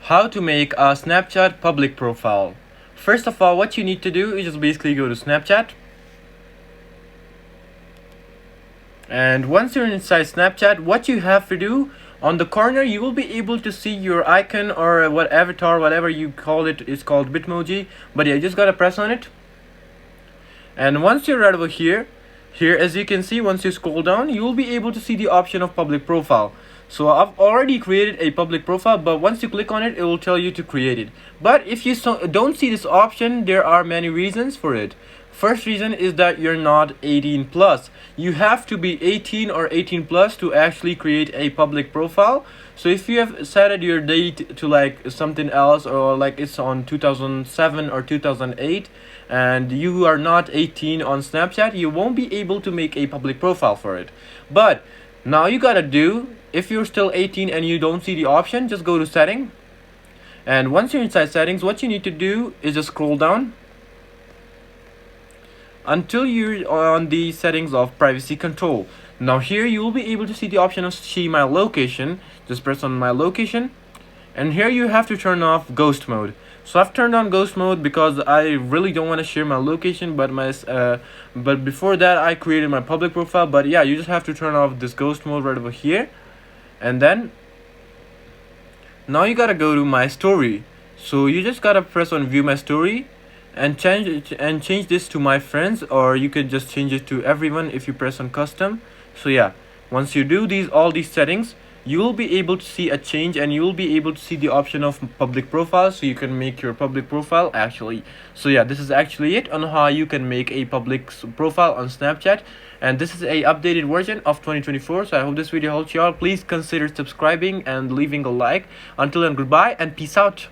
How to make a Snapchat public profile. First of all, what you need to do is just basically go to Snapchat. And once you're inside Snapchat, what you have to do, on the corner you will be able to see your icon or what avatar, whatever you call it, is called Bitmoji. But yeah, you just gotta press on it. And once you're right over here, as you can see, once you scroll down, you will be able to see the option of public profile. So I've already created a public profile, but once you click on it, it will tell you to create it. But if you don't see this option, there are many reasons for it. First reason is that you're not 18 plus. You have to be 18 or 18 plus to actually create a public profile. So if you have set your date to like something else, or like it's on 2007 or 2008, and you are not 18 on Snapchat, you won't be able to make a public profile for it. But now you gotta do, if you're still 18 and you don't see the option, just go to setting. And once you're inside settings, what you need to do is just scroll down until you're on the settings of privacy control. Now here you will be able to see the option of see my location. Just press on my location, and here you have to turn off ghost mode. So I've turned on ghost mode because I really don't want to share my location, but before that I created my public profile. But yeah, you just have to turn off this ghost mode right over here. And then now you gotta go to my story. So you just gotta press on view my story and change this to my friends, or you could just change it to everyone if you press on custom. So yeah, once you do all these settings, you will be able to see a change, and you will be able to see the option of public profile, so you can make your public profile actually. So yeah, this is actually it on how you can make a public profile on Snapchat, and this is a updated version of 2024. So I hope this video helped you all. Please consider subscribing and leaving a like. Until then, goodbye and peace out.